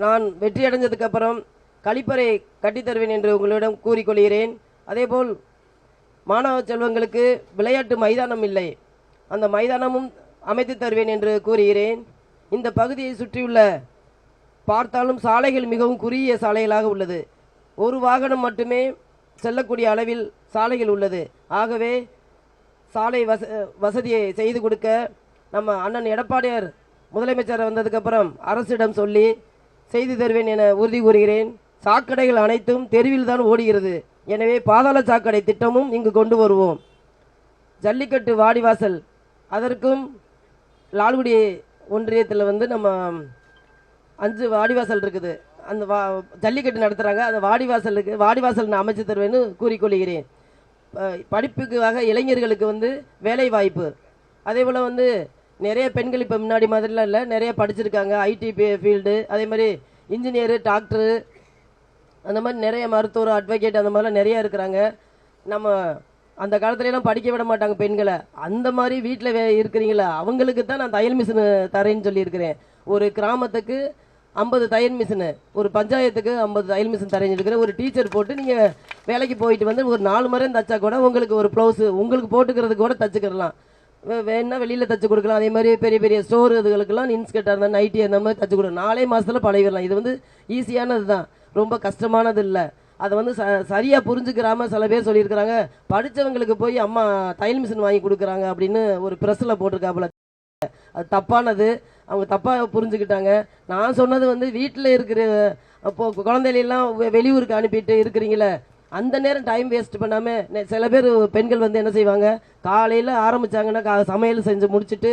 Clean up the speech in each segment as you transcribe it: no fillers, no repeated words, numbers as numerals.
நான் வெற்றி அடைஞ்சதுக்கு அப்புறம் கழிப்பறை கட்டித்தருவேன் என்று உங்களிடம் கூறிக்கொள்கிறேன். அதேபோல் மாணவ செல்வங்களுக்கு விளையாட்டு மைதானம் இல்லை, அந்த மைதானமும் அமைத்து தருவேன் என்று கூறுகிறேன். இந்த பகுதியை சுற்றியுள்ள பார்த்தாலும் சாலைகள் மிகவும் குறுகிய சாலைகளாக உள்ளது. ஒரு வாகனம் மட்டுமே செல்லக்கூடிய அளவில் சாலைகள் உள்ளது. ஆகவே சாலை வசதியை செய்து கொடுக்க நம்ம அண்ணன் எடப்பாடியார் முதலமைச்சர் வந்ததுக்கப்புறம் அரசிடம் சொல்லி செய்து தருவேன் என உறுதி கூறுகிறேன். சாக்கடைகள் அனைத்தும் தெருவில் தான் ஓடுகிறது. எனவே பாதாள சாக்கடை திட்டமும் இங்கு கொண்டு வருவோம். ஜல்லிக்கட்டு வாடிவாசல், அதற்கும் லால்குடி ஒன்றியத்தில் வந்து நம்ம 5 வாடிவாசல் இருக்குது. அந்த ஜல்லிக்கட்டு நடத்துகிறாங்க. அந்த வாடிவாசல் நான் அமைச்சு தருவேன்னு கூறிக்கொள்கிறேன். படிப்புக்காக இளைஞர்களுக்கு வந்து வேலை வாய்ப்பு, அதே போல் வந்து நிறைய பெண்கள் இப்போ முன்னாடி மாதிரிலாம் இல்லை, நிறைய படிச்சிருக்காங்க. ஐடி ஃபீல்டு, அதே மாதிரி இன்ஜினியரு, டாக்டரு, அந்த மாதிரி நிறைய மருத்துவர், அட்வொகேட், அந்த மாதிரிலாம் நிறையா இருக்கிறாங்க. நம்ம அந்த காலத்துலலாம் படிக்க விட மாட்டாங்க பெண்களை. அந்த மாதிரி வீட்டில் இருக்கிறீங்களா அவங்களுக்கு தான் நான் தையல் மிஷின் தரேன்னு சொல்லியிருக்கிறேன். ஒரு கிராமத்துக்கு 50 தையல் மிஷினு, ஒரு பஞ்சாயத்துக்கு 50 தையல் மிஷின் தரேன்னு இருக்கிறேன். ஒரு டீச்சர் போட்டு நீங்கள் வேலைக்கு போயிட்டு வந்து ஒரு 4 மரம் தைச்சா கூட உங்களுக்கு ஒரு ப்ளவுஸு உங்களுக்கு போட்டுக்கிறதுக்கு கூட தச்சுக்கிடலாம். வேணா வெளியில் தச்சு கொடுக்கலாம். அதே மாதிரி பெரிய பெரிய ஸ்டோர் இதுகளுக்கெல்லாம் இன்ஸ்கர்ட்டாக இருந்தால் நைட்டி அந்த மாதிரி தச்சு கொடுக்கலாம். 4 மாதத்தில் பழகிடலாம். இது வந்து ஈஸியானது தான், ரொம்ப கஷ்டமானது இல்லை. அதை வந்து சரியாக புரிஞ்சுக்கிறாம சில பேர் சொல்லியிருக்கிறாங்க, படித்தவங்களுக்கு போய் அம்மா தையல் மிஷின் வாங்கி கொடுக்குறாங்க அப்படின்னு ஒரு ப்ரெஸ்ஸில் போட்டிருக்காப்புல. அது தப்பானது, அவங்க தப்பாக புரிஞ்சுக்கிட்டாங்க. நான் சொன்னது வந்து வீட்டில் இருக்கிற அப்போது குழந்தைகளெல்லாம் வெளியூருக்கு அனுப்பிட்டு இருக்கிறீங்களே, அந்த நேரம் டைம் வேஸ்ட் பண்ணாமல் சில பேர் பெண்கள் வந்து என்ன செய்வாங்க, காலையில் ஆரம்பித்தாங்கன்னா சமையல் செஞ்சு முடிச்சுட்டு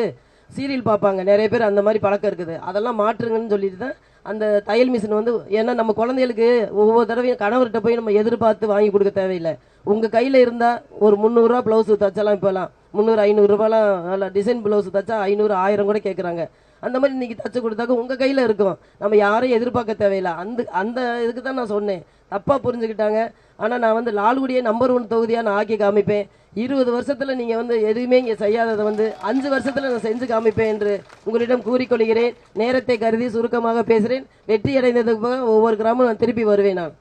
சீரியல் பார்ப்பாங்க. நிறைய பேர் அந்த மாதிரி பழக்கம் இருக்குது. அதெல்லாம் மாற்றுங்கன்னு சொல்லிட்டு தான் அந்த தையல் மிஷின் வந்து, ஏன்னா நம்ம குழந்தைகளுக்கு ஒவ்வொரு தடவையும் கணவர்கிட்ட போய் நம்ம எதிர்பார்த்து வாங்கி கொடுக்க தேவையில்லை. உங்கள் கையில் இருந்தால் ஒரு 300 ரூபா ப்ளவுஸு தைச்சலாம். இப்போலாம் 300-500 ரூபாலாம் நல்லா டிசைன் ப்ளவுஸ் தைச்சா 500-1000 கூட கேட்குறாங்க. அந்த மாதிரி இன்றைக்கி தச்சு கொடுத்தாக்க உங்கள் கையில் இருக்கும், நம்ம யாரையும் எதிர்பார்க்க தேவையில்லை. அந்த இதுக்கு தான் நான் சொன்னேன். தப்பாக புரிஞ்சுக்கிட்டாங்க. ஆனால் நான் வந்து லால்குடியை நம்பர் 1 தொகுதியாக நான் ஆக்கி காமிப்பேன். 20 வருஷத்தில் நீங்கள் வந்து எதுவுமே இங்கே செய்யாததை வந்து 5 வருஷத்தில் நான் செஞ்சு காமிப்பேன் என்று உங்களிடம் கூறிக்கொள்கிறேன். நேரத்தை கருதி சுருக்கமாக பேசுகிறேன். வெற்றி அடைந்ததுக்கு ஒவ்வொரு கிராமம் நான் திருப்பி வருவேன். நான்